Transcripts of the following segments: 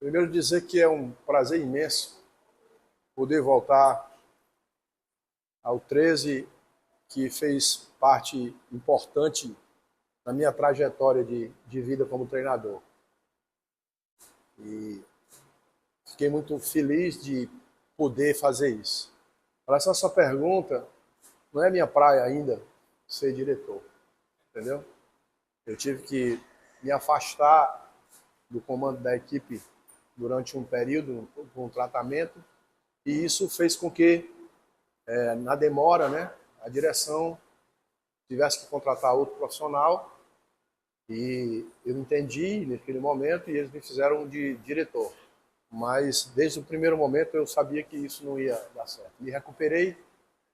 Primeiro dizer que é um prazer imenso poder voltar ao 13, que fez parte importante na minha trajetória de vida como treinador. E fiquei muito feliz de poder fazer isso. Para essa sua pergunta, não é minha praia ainda ser diretor, entendeu? Eu tive que me afastar do comando da equipe durante um período, um tratamento, e isso fez com que, na demora, né, a direção tivesse que contratar outro profissional, e eu entendi naquele momento e eles me fizeram de diretor. Mas desde o primeiro momento eu sabia que isso não ia dar certo. Me recuperei,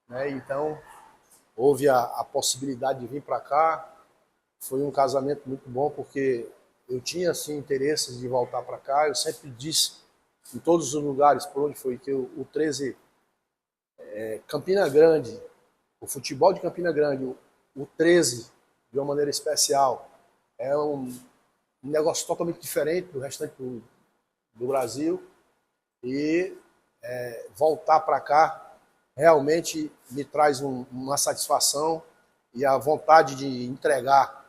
né, então houve a possibilidade de vir para cá. Foi um casamento muito bom porque eu tinha assim interesses de voltar para cá. Eu sempre disse em todos os lugares por onde foi que o 13, Campina Grande, o futebol de Campina Grande, o 13 de uma maneira especial, é um negócio totalmente diferente do restante do Brasil. E voltar para cá realmente me traz uma satisfação e a vontade de entregar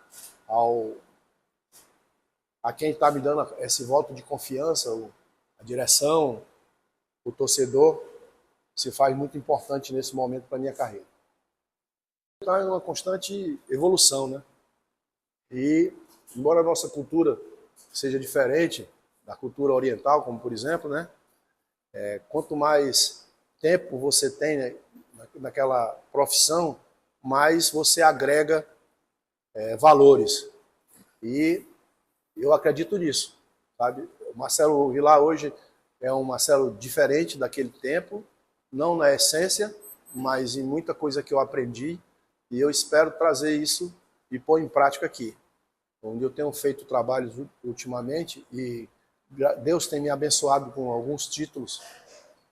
a quem está me dando esse voto de confiança, a direção, o torcedor, se faz muito importante nesse momento para a minha carreira. Está em uma constante evolução, né? E, embora a nossa cultura seja diferente da cultura oriental, como por exemplo, né? Quanto mais tempo você tem, né, naquela profissão, mais você agrega valores. E eu acredito nisso, sabe? O Marcelo Vilar hoje é um Marcelo diferente daquele tempo, não na essência, mas em muita coisa que eu aprendi, e eu espero trazer isso e pôr em prática aqui, onde eu tenho feito trabalhos ultimamente e Deus tem me abençoado com alguns títulos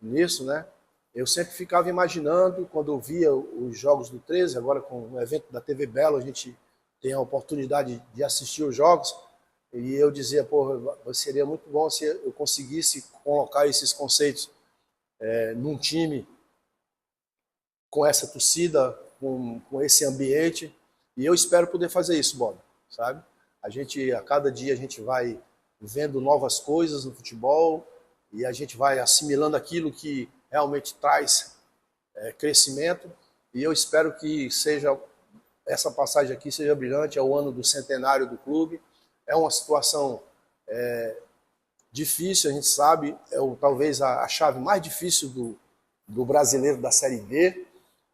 nisso, né? Eu sempre ficava imaginando, quando eu via os jogos do 13, agora com o evento da TV Belo, a gente tem a oportunidade de assistir os jogos, e eu dizia, pô, seria muito bom se eu conseguisse colocar esses conceitos num time com essa torcida, com esse ambiente, e eu espero poder fazer isso, Bob, sabe? A cada dia a gente vai vendo novas coisas no futebol e a gente vai assimilando aquilo que realmente traz crescimento, e eu espero que essa passagem aqui seja brilhante. É o ano do centenário do clube, é uma situação difícil, a gente sabe, talvez a chave mais difícil do brasileiro da Série B,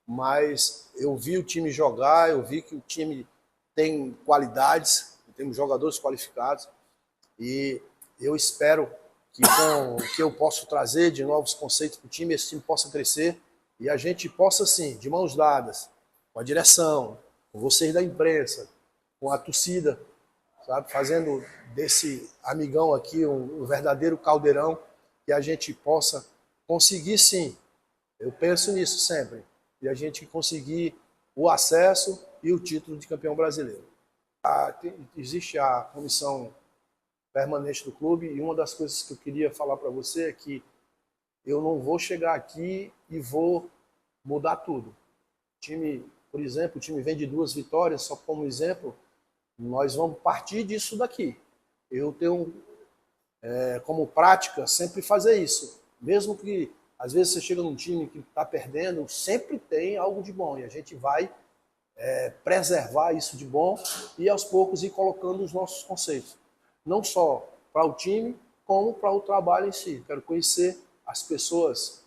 mas eu vi o time jogar, eu vi que o time tem qualidades, temos jogadores qualificados, e eu espero que com o que eu posso trazer de novos conceitos para o time, esse time possa crescer e a gente possa, sim, de mãos dadas, com a direção, com vocês da imprensa, com a torcida, sabe, fazendo desse amigão aqui um verdadeiro caldeirão, que a gente possa conseguir, sim, eu penso nisso sempre, e a gente conseguir o acesso e o título de campeão brasileiro. Existe a comissão permanente do clube, e uma das coisas que eu queria falar para você é que eu não vou chegar aqui e vou mudar tudo. O time, por exemplo, o time vem de 2 vitórias, só como exemplo, nós vamos partir disso daqui. Eu tenho como prática sempre fazer isso. Mesmo que às vezes você chega num time que está perdendo, sempre tem algo de bom, e a gente vai preservar isso de bom e aos poucos ir colocando os nossos conceitos. Não só para o time, como para o trabalho em si. Quero conhecer as pessoas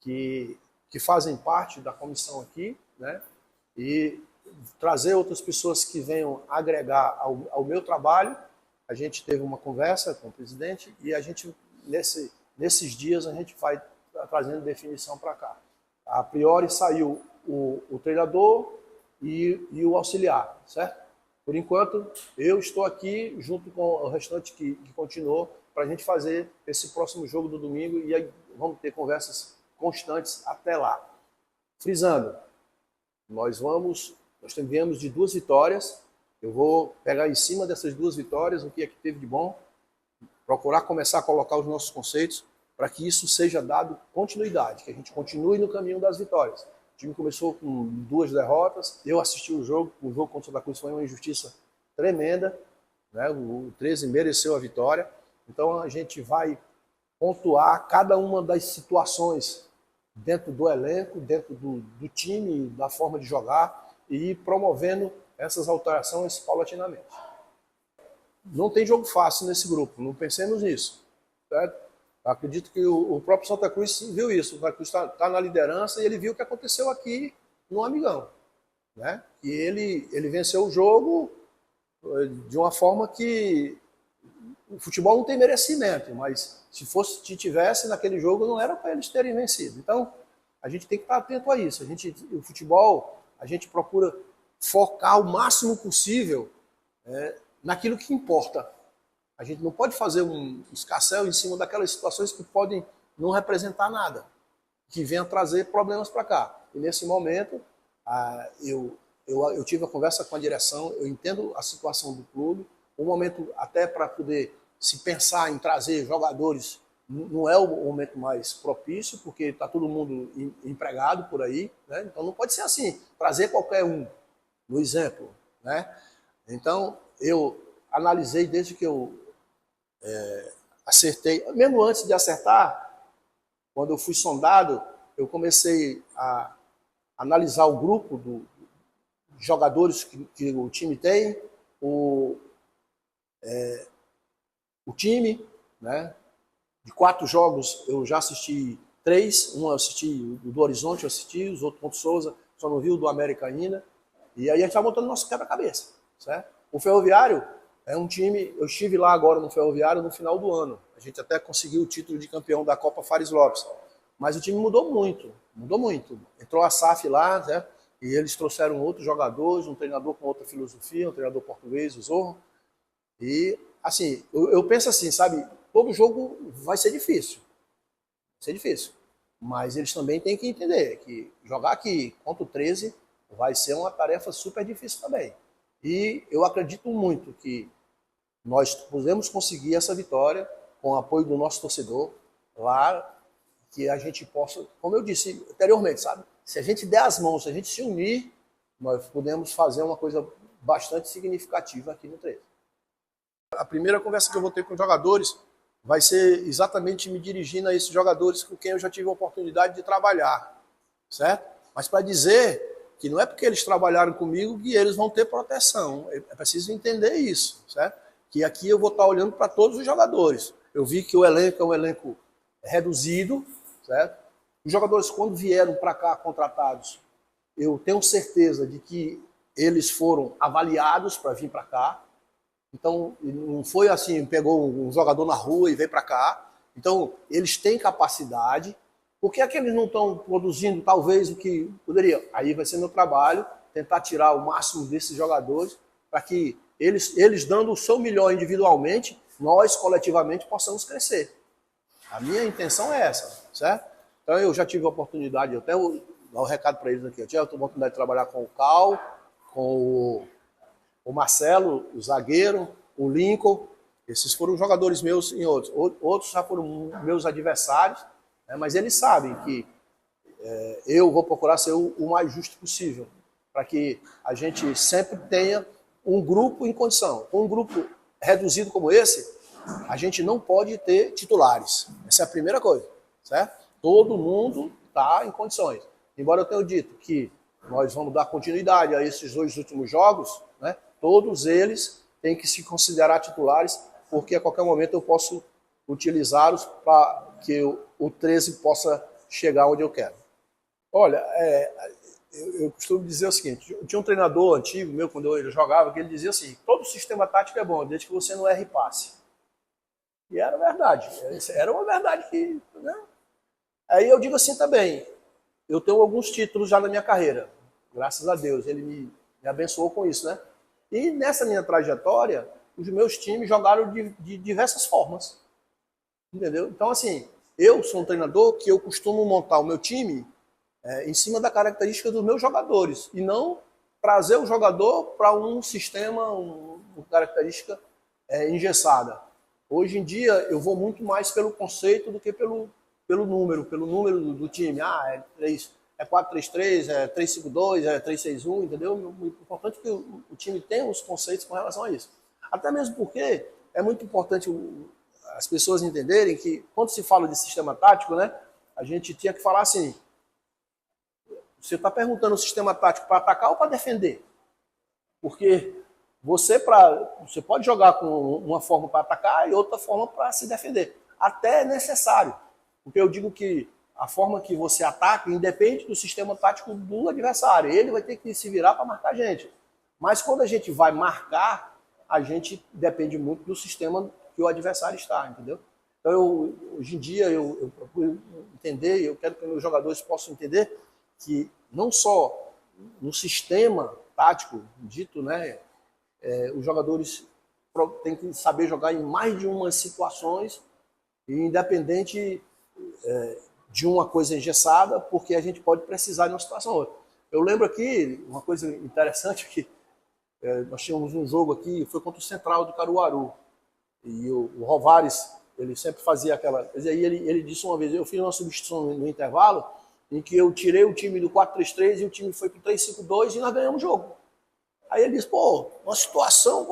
que fazem parte da comissão aqui, né? E trazer outras pessoas que venham agregar ao meu trabalho. A gente teve uma conversa com o presidente e a gente, nesses dias, a gente vai trazendo definição para cá. A priori saiu o treinador e o auxiliar, certo? Por enquanto, eu estou aqui junto com o restante que continuou para a gente fazer esse próximo jogo do domingo, e aí vamos ter conversas constantes até lá. Frisando, nós viemos de 2 vitórias, eu vou pegar em cima dessas 2 vitórias o que é que teve de bom, procurar começar a colocar os nossos conceitos para que isso seja dado continuidade, que a gente continue no caminho das vitórias. O time começou com 2 derrotas, eu assisti o jogo contra o Santa Cruz foi uma injustiça tremenda, né? O 13 mereceu a vitória, então a gente vai pontuar cada uma das situações dentro do elenco, dentro do time, da forma de jogar e ir promovendo essas alterações paulatinamente. Não tem jogo fácil nesse grupo, não pensemos nisso. Certo? Acredito que o próprio Santa Cruz viu isso. O Santa Cruz está na liderança e ele viu o que aconteceu aqui no Amigão. Né? E ele venceu o jogo de uma forma que o futebol não tem merecimento, mas se tivesse naquele jogo, não era para eles terem vencido. Então, a gente tem que estar atento a isso. O futebol, a gente procura focar o máximo possível naquilo que importa. A gente não pode fazer um escarcéu em cima daquelas situações que podem não representar nada, que venham trazer problemas para cá. E nesse momento, eu tive a conversa com a direção, eu entendo a situação do clube, um momento até para poder se pensar em trazer jogadores, não é o momento mais propício, porque está todo mundo empregado por aí, né? Então não pode ser assim, trazer qualquer um, no exemplo. Né? Então, eu analisei desde que eu acertei, mesmo antes de acertar, quando eu fui sondado, eu comecei a analisar o grupo de jogadores que o time tem, o time, né? De 4 jogos eu já assisti 3, um eu assisti o do Horizonte, eu assisti, os outros contra o Souza, só não vi o do América ainda, e aí a gente vai montando nosso quebra-cabeça. Certo? O Ferroviário é um time, eu estive lá agora no Ferroviário no final do ano. A gente até conseguiu o título de campeão da Copa Fares Lopes. Mas o time mudou muito, mudou muito. Entrou a SAF lá, né? E eles trouxeram outros jogadores, um treinador com outra filosofia, um treinador português, o Zorro. E, assim, eu penso assim, sabe? Todo jogo vai ser difícil. Vai ser difícil. Mas eles também têm que entender que jogar aqui contra o 13 vai ser uma tarefa super difícil também. E eu acredito muito que nós podemos conseguir essa vitória com o apoio do nosso torcedor lá, que a gente possa, como eu disse anteriormente, sabe? Se a gente der as mãos, se a gente se unir, nós podemos fazer uma coisa bastante significativa aqui no 13. A primeira conversa que eu vou ter com os jogadores vai ser exatamente me dirigindo a esses jogadores com quem eu já tive a oportunidade de trabalhar, certo? Mas para dizer que não é porque eles trabalharam comigo que eles vão ter proteção. É preciso entender isso, certo? Que aqui eu vou estar olhando para todos os jogadores. Eu vi que o elenco é um elenco reduzido, certo? Os jogadores, quando vieram para cá contratados, eu tenho certeza de que eles foram avaliados para vir para cá. Então, não foi assim, pegou um jogador na rua e veio para cá. Então, eles têm capacidade. Por que é que eles não estão produzindo, talvez, o que poderiam? Aí vai ser meu trabalho, tentar tirar o máximo desses jogadores, para que eles dando o seu melhor individualmente, nós, coletivamente, possamos crescer. A minha intenção é essa, certo? Então, eu já tive a oportunidade, eu até vou dar um recado para eles aqui, eu tive a oportunidade de trabalhar com o Cal, com o Marcelo, o zagueiro, o Lincoln. Esses foram jogadores meus em outros. Outros já foram meus adversários, né? Mas eles sabem que eu vou procurar ser o mais justo possível, para que a gente sempre tenha um grupo em condição. Com um grupo reduzido como esse, a gente não pode ter titulares. Essa é a primeira coisa, certo? Todo mundo está em condições. Embora eu tenha dito que nós vamos dar continuidade a esses 2 últimos jogos, né? Todos eles têm que se considerar titulares, porque a qualquer momento eu posso utilizá-los para que o 13 possa chegar onde eu quero. Olha, eu costumo dizer o seguinte, eu tinha um treinador antigo meu, quando eu jogava, que ele dizia assim, todo sistema tático é bom, desde que você não erre passe. E era verdade, era uma verdade que... Né? Aí eu digo assim também, eu tenho alguns títulos já na minha carreira, graças a Deus, ele me abençoou com isso, né? E nessa minha trajetória, os meus times jogaram de diversas formas, entendeu? Então, assim, eu sou um treinador que eu costumo montar o meu time em cima da característica dos meus jogadores, e não trazer o jogador para um sistema, uma característica engessada. Hoje em dia, eu vou muito mais pelo conceito do que pelo número do time. É 4-3-3, é 3-5-2, é 3-6-1, entendeu? O importante é que o time tenha os conceitos com relação a isso. Até mesmo porque é muito importante as pessoas entenderem que, quando se fala de sistema tático, né, a gente tinha que falar assim, você está perguntando o sistema tático para atacar ou para defender? Porque você pode jogar com uma forma para atacar e outra forma para se defender. Até é necessário. Porque eu digo que a forma que você ataca independe do sistema tático do adversário. Ele vai ter que se virar para marcar a gente. Mas quando a gente vai marcar, a gente depende muito do sistema que o adversário está, entendeu? Então, hoje em dia, eu procuro entender, eu quero que meus jogadores possam entender que não só no sistema tático dito, né, os jogadores têm que saber jogar em mais de umas situações, independente de uma coisa engessada, porque a gente pode precisar de uma situação ou outra. Eu lembro aqui, uma coisa interessante, que nós tínhamos um jogo aqui, foi contra o Central do Caruaru, e o Rovares, ele sempre fazia aquela... E aí ele disse uma vez, eu fiz uma substituição no intervalo, em que eu tirei o time do 4-3-3 e o time foi para o 3-5-2 e nós ganhamos o jogo. Aí ele disse, uma situação,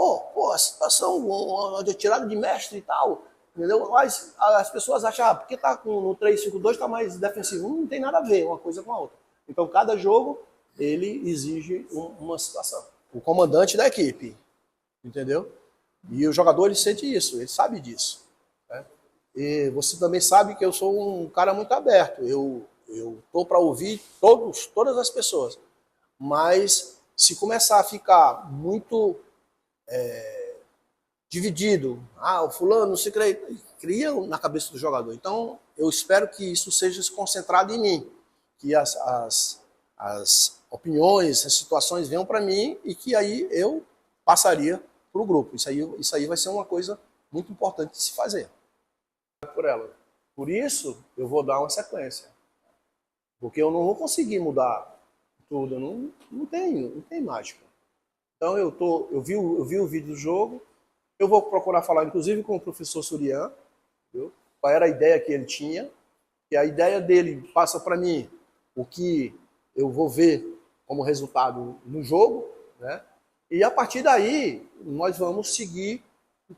a situação, uma tirada de mestre e tal, entendeu? Mas as pessoas acham, porque tá no 3-5-2 está mais defensivo. Não tem nada a ver uma coisa com a outra. Então, cada jogo, ele exige uma situação. O comandante da equipe, entendeu? E o jogador, ele sente isso, ele sabe disso. Né? E você também sabe que eu sou um cara muito aberto. Eu estou para ouvir todas as pessoas. Mas se começar a ficar muito dividido, o fulano, não se cria na cabeça do jogador. Então, eu espero que isso seja concentrado em mim. Que as opiniões, as situações venham para mim e que aí eu passaria para o grupo. Isso aí vai ser uma coisa muito importante de se fazer. Por ela. Por isso, eu vou dar uma sequência. Porque eu não vou conseguir mudar tudo, não tem mágica. Então eu vi o vídeo do jogo, eu vou procurar falar inclusive com o professor Surian, viu? Qual era a ideia que ele tinha, e a ideia dele passa para mim o que eu vou ver como resultado no jogo, né? E a partir daí nós vamos seguir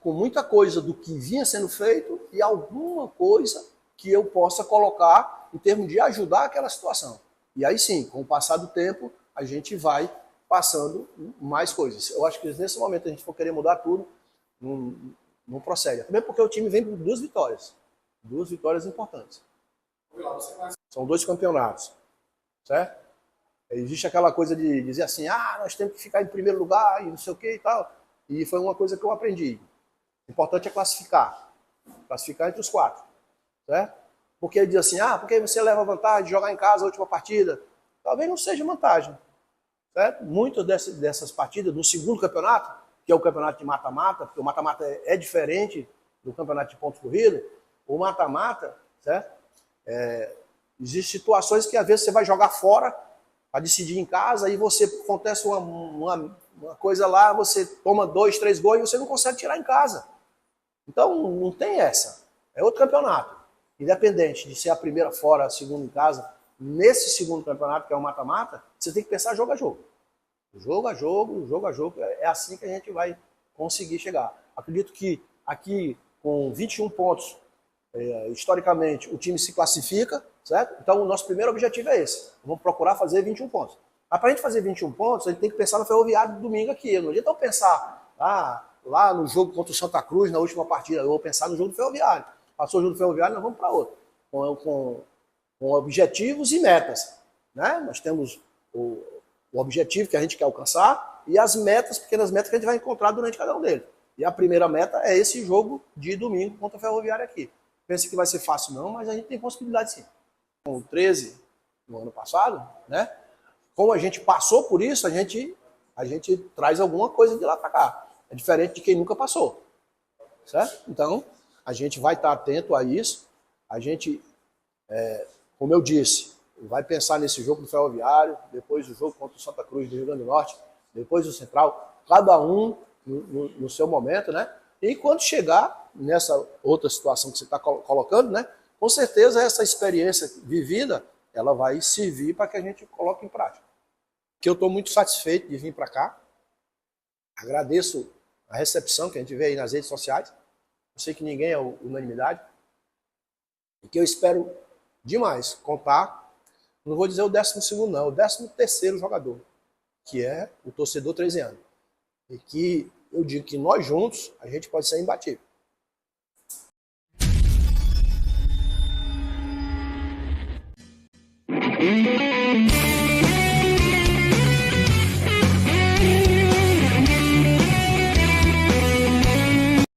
com muita coisa do que vinha sendo feito e alguma coisa que eu possa colocar em termos de ajudar aquela situação. E aí sim, com o passar do tempo, a gente vai passando mais coisas. Eu acho que nesse momento a gente for querer mudar tudo, não procede. Também porque o time vem com 2 vitórias. 2 vitórias importantes. São 2 campeonatos. Certo? Existe aquela coisa de dizer assim, nós temos que ficar em primeiro lugar e não sei o que e tal. E foi uma coisa que eu aprendi. O importante é classificar. Classificar entre os 4. Certo? Porque ele diz assim, porque você leva vantagem de jogar em casa a última partida. Talvez não seja vantagem. Certo? Muitas dessas partidas, no segundo campeonato, que é o campeonato de mata-mata, porque o mata-mata é diferente do campeonato de pontos corridos, o mata-mata, certo? Existem situações que às vezes você vai jogar fora para decidir em casa e acontece uma coisa lá, você toma 2, 3 gols e você não consegue tirar em casa. Então não tem essa. É outro campeonato. Independente de ser a primeira fora, a segunda em casa, nesse segundo campeonato, que é o mata-mata, você tem que pensar jogo a jogo. Jogo a jogo, jogo a jogo. É assim que a gente vai conseguir chegar. Acredito que aqui, com 21 pontos, historicamente, o time se classifica, certo? Então, o nosso primeiro objetivo é esse. Vamos procurar fazer 21 pontos. Mas para a gente fazer 21 pontos, a gente tem que pensar no Ferroviário do domingo aqui. Não adianta eu pensar lá no jogo contra o Santa Cruz, na última partida. Eu vou pensar no jogo do Ferroviário. Passou o jogo do Ferroviário, nós vamos para outro. Com objetivos e metas. Né? Nós temos o objetivo que a gente quer alcançar e as metas, pequenas metas que a gente vai encontrar durante cada um deles. E a primeira meta é esse jogo de domingo contra o Ferroviário aqui. Pensa que vai ser fácil não, mas a gente tem possibilidade sim. Com o 13 no ano passado, né? Como a gente passou por isso, a gente traz alguma coisa de lá para cá. É diferente de quem nunca passou. Certo? Então, a gente vai estar atento a isso. A gente, como eu disse, vai pensar nesse jogo do Ferroviário, depois do jogo contra o Santa Cruz do Rio Grande do Norte, depois do Central, cada um no seu momento, né? E quando chegar, nessa outra situação que você está colocando, né? Com certeza essa experiência vivida, ela vai servir para que a gente coloque em prática. Que eu estou muito satisfeito de vir para cá. Agradeço a recepção que a gente vê aí nas redes sociais. Eu sei que ninguém é unanimidade. E que eu espero demais contar, não vou dizer o 12º não, o 13º jogador, que é o torcedor 13 anos. E que eu digo que nós juntos, a gente pode ser imbatível.